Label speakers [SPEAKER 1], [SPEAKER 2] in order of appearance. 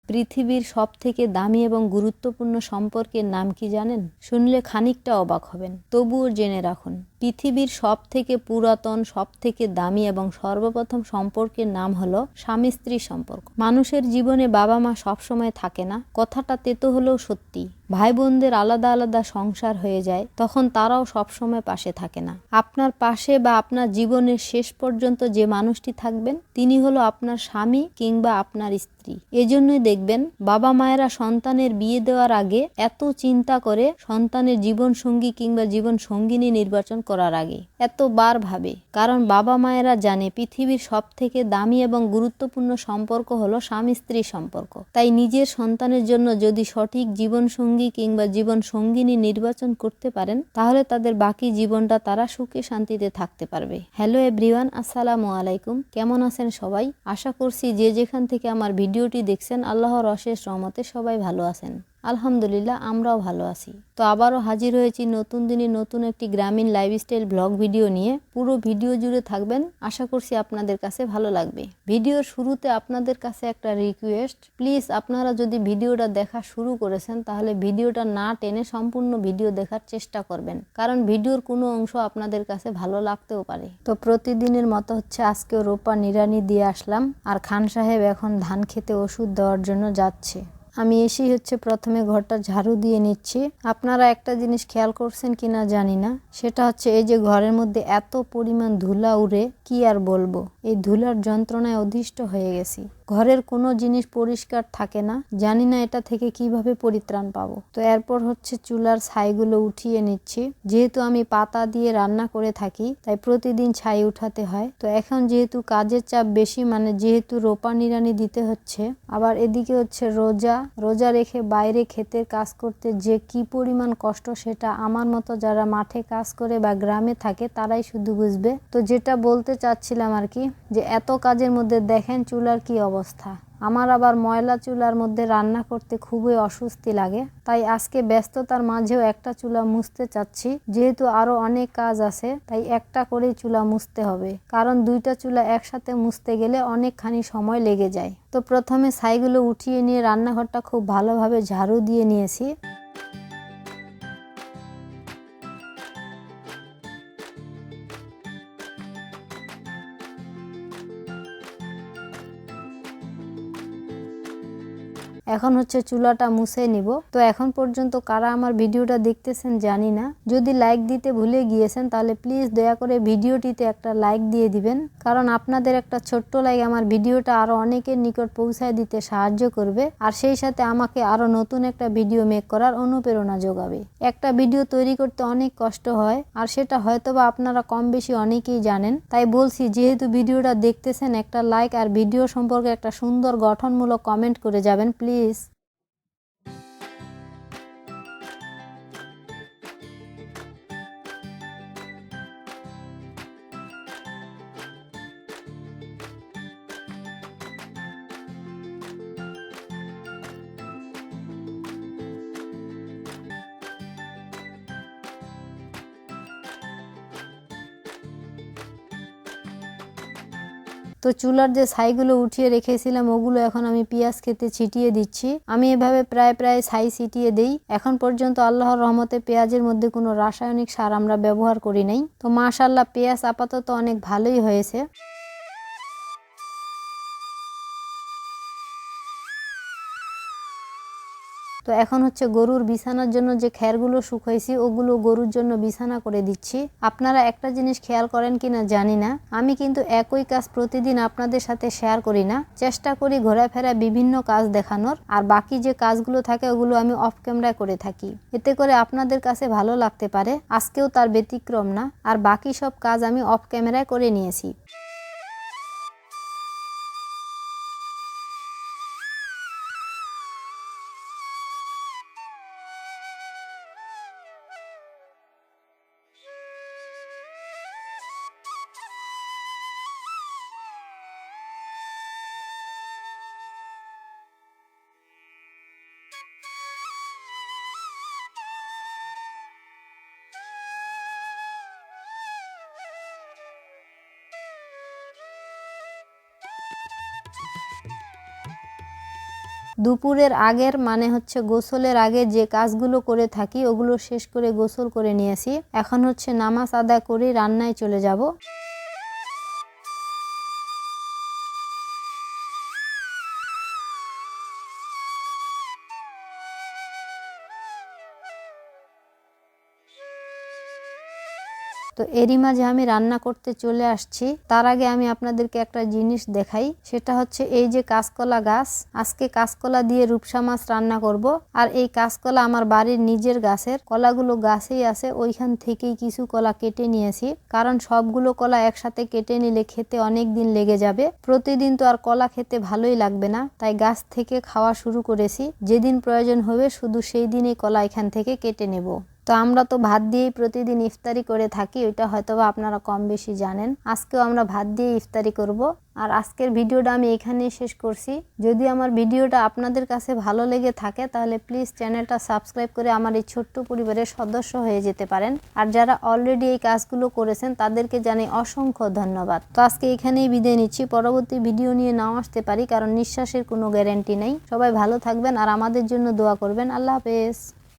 [SPEAKER 1] পৃথিবীর সবথেকে দামি এবং গুরুত্বপূর্ণ সম্পর্কের নাম কি জানেন? শুনলে খানিকটা অবাক হবেন, তবুও জেনে রাখুন। পৃথিবীর সবথেকে পুরাতন, সবথেকে দামি এবং সর্বপ্রথম সম্পর্কের নাম হলো স্বামী স্ত্রী সম্পর্ক। মানুষের জীবনে বাবা মা সবসময় থাকে না, কথাটা তেতো হলেও সত্যি। ভাই বোনদের আলাদা আলাদা সংসার হয়ে যায়, তখন তারাও সবসময় পাশে থাকে না। আপনার পাশে বা আপনার জীবনের শেষ পর্যন্ত যে মানুষটি থাকবেন, তিনি হলো আপনার স্বামী কিংবা আপনার স্ত্রী। এজন্যই দেখবেন বাবা মায়েরা সন্তানের বিয়ে দেওয়ার আগে এত চিন্তা করে সন্তানের জীবন সঙ্গী কিংবা জীবন সঙ্গিনী নির্বাচন করার আগে এতবার ভাবে, কারণ বাবা মায়েরা জানে পৃথিবীর সবথেকে দামি এবং গুরুত্বপূর্ণ সম্পর্ক হলো স্বামী স্ত্রী সম্পর্ক। তাই নিজের সন্তানের জন্য যদি সঠিক জীবন সঙ্গী কিংবা জীবন সঙ্গিনী নির্বাচন করতে পারেন, তাহলে তাদের বাকি জীবনটা তারা সুখে শান্তিতে থাকতে পারবে। হ্যালো এভরিওয়ান, আসসালামু আলাইকুম। কেমন আছেন সবাই? আশা করছি যে যেখান থেকে আমার ভিডিওটি দেখছেন আল্লাহর অশেষ রহমতে সবাই ভালো আছেন। আলহামদুলিল্লাহ, আমরাও ভালো আছি। তো আবারও হাজির হয়েছি নতুন দিনে নতুন একটি গ্রামীণ লাইফস্টাইল ব্লগ ভিডিও নিয়ে। পুরো ভিডিও জুড়ে থাকবেন, আশা করছি আপনাদের কাছে ভালো লাগবে। ভিডিওর শুরুতে আপনাদের কাছে একটা রিকোয়েস্ট, প্লিজ আপনারা যদি ভিডিওটা দেখা শুরু করেছেন তাহলে ভিডিওটা না টেনে সম্পূর্ণ ভিডিও দেখার চেষ্টা করবেন, কারণ ভিডিওর কোনো অংশ আপনাদের কাছে ভালো লাগতেও পারে। তো প্রতিদিনের মতো আজকেও রোপা নিড়ানি দিয়ে আসলাম, আর খান সাহেব এখন ধান খেতে ওষুধ দেওয়ার জন্য যাচ্ছে। আমি এসেই প্রথমে ঘরটা ঝাড়ু দিয়ে নিচ্ছি। আপনারা একটা জিনিস খেয়াল করছেন কিনা জানি না, সেটা এই যে ঘরের মধ্যে এত পরিমাণ ধুলা উড়ে, কি আর বলবো। এই ধুলার যন্ত্রণায় অধিষ্ঠ হয়ে গেছি। ঘরের কোনো জিনিস পরিষ্কার থাকে না, জানি না এটা থেকে কিভাবে পরিত্রাণ পাবো। তো এরপর চুলার ছাইগুলো উঠিয়ে নিচ্ছি। যেহেতু আমি পাতা দিয়ে রান্না করে থাকি, তাই প্রতিদিন ছাই উঠাতে হয়। তো এখন যেহেতু কাজের চাপ বেশি, মানে যেহেতু রোপা নিড়ানি দিতে হচ্ছে, আবার এদিকে রোজা রেখে বাইরে ক্ষেতের কাজ করতে যে কি পরিমাণ কষ্ট, সেটা আমার মতো যারা মাঠে কাজ করে বা গ্রামে থাকে তারাই শুধু বুঝবে। তো যেটা বলতে চাচ্ছিলাম আর কি, যে এত কাজের মধ্যে দেখেন চুলার কি অবস্থা। আমার আবার ময়লা চুলার মধ্যে রান্না করতে খুবই অস্বস্তি লাগে, তাই আজকে ব্যস্ততার মাঝেও একটা চুলা মুছতে চাচ্ছি। যেহেতু আরো অনেক কাজ আছে, তাই একটা করেই চুলা মুছতে হবে, কারণ দুইটা চুলা একসাথে মুছতে গেলে অনেকখানি সময় লেগে যায়। তো প্রথমে ছাইগুলো উঠিয়ে নিয়ে রান্নাঘরটা খুব ভালোভাবে ঝাড়ু দিয়ে নিয়েছি। এখন চুলাটা মুছে নিব। তো এখন পর্যন্ত কারা আমার ভিডিওটা দেখতেছেন জানি না, যদি লাইক দিতে ভুলে গিয়েছেন তাহলে প্লিজ দয়া করে ভিডিওটিতে একটা লাইক দিয়ে দিবেন, কারণ আপনাদের একটা ছোট্ট লাইক আমার ভিডিওটা আরো অনেকের নিকট পৌঁছায় দিতে সাহায্য করবে, আর সেই সাথে আমাকে আরো নতুন একটা ভিডিও মেক করার অনুপ্রেরণা যোগাবে। একটা ভিডিও তৈরি করতে অনেক কষ্ট হয়, আর সেটা হয়তোবা আপনারা কম বেশি অনেকেই জানেন। তাই বলছি, যেহেতু ভিডিওটা দেখতেছেন, একটা লাইক আর ভিডিও সম্পর্কে একটা সুন্দর গঠনমূলক কমেন্ট করে যাবেন প্লিজ। তো চুলার যে ছাইগুলো উঠিয়ে রেখেছিলাম, ওগুলো এখন আমি পেঁয়াজ খেতে ছিটিয়ে দিচ্ছি। আমি এভাবে প্রায় ছাই ছিটিয়ে দেই। এখন পর্যন্ত আল্লাহর রহমতে পেঁয়াজের মধ্যে কোনো রাসায়নিক সার আমরা ব্যবহার করি নাই। তো মাশাআল্লাহ, পেঁয়াজ আপাতত অনেক ভালোই হয়েছে। তো এখন গরুর বিছানার জন্য যে খ্যারগুলো শুকাইছি, ওগুলো গরুর জন্য বিছানা করে দিচ্ছি। আপনারা একটা জিনিস খেয়াল করেন কিনা জানি না, আমি কিন্তু একই কাজ প্রতিদিন আপনাদের সাথে শেয়ার করি না। চেষ্টা করি ঘোরাফেরা বিভিন্ন কাজ দেখানোর, আর বাকি যে কাজগুলো থাকে ওগুলো আমি অফ ক্যামেরায় করে থাকি, এতে করে আপনাদের কাছে ভালো লাগতে পারে। আজকেও তার ব্যতিক্রম না, আর বাকি সব কাজ আমি অফ ক্যামেরায় করে নিয়েছি। দুপুরের আগের মানে হচ্ছে গোসলের আগে যে কাজগুলো করে থাকি ওগুলো শেষ করে গোসল করে নিয়েছি। এখন হচ্ছে নামাজ আদায় করে রান্নায় চলে যাব। তো এরই মাঝে আমি রান্না করতে চলে আসছি। তার আগে আমি আপনাদেরকে একটা জিনিস দেখাই, সেটা হচ্ছে এই যে কাঁচকলা গাছ। আজকে কাঁচকলা দিয়ে রূপসা মাছ রান্না করব। আর এই কাঁচকলা আমার বাড়ির নিজের গাছের, কলাগুলো গাছেই আছে, ওইখান থেকেই কিছু কলা কেটে নিয়েছি। কারণ সবগুলো কলা একসাথে কেটে নিলে খেতে অনেক দিন লেগে যাবে। প্রতিদিন তো আর কলা খেতে ভালোই লাগবে না, তাই গাছ থেকে খাওয়া শুরু করেছি। যেদিন প্রয়োজন হবে শুধু সেই দিনই কলা এখান থেকে কেটে নেব। তো আমরা তো ভাত দিয়েই প্রতিদিন ইফতারি করে থাকি, ওইটা হয়তোবা আপনারা কম বেশি জানেন। আজকেও আমরা ভাত দিয়ে ইফতারি করব। আর আজকের ভিডিওটা আমি এখানেই শেষ করছি। যদি আমার ভিডিওটা আপনাদের কাছে ভালো লেগে থাকে তাহলে প্লিজ চ্যানেলটা সাবস্ক্রাইব করে আমার এই ছোট্ট পরিবারের সদস্য হয়ে যেতে পারেন। আর যারা অলরেডি এই কাজগুলো করেছেন তাদেরকে জানাই অসংখ্য ধন্যবাদ। তো আজকে এখানেই বিদায় নিচ্ছি। পরবর্তী ভিডিও নিয়ে নাও আসতে পারি, কারণ নিঃশ্বাসের কোনো গ্যারান্টি নেই। সবাই ভালো থাকবেন আর আমাদের জন্য দোয়া করবেন। আল্লাহ হাফেজ।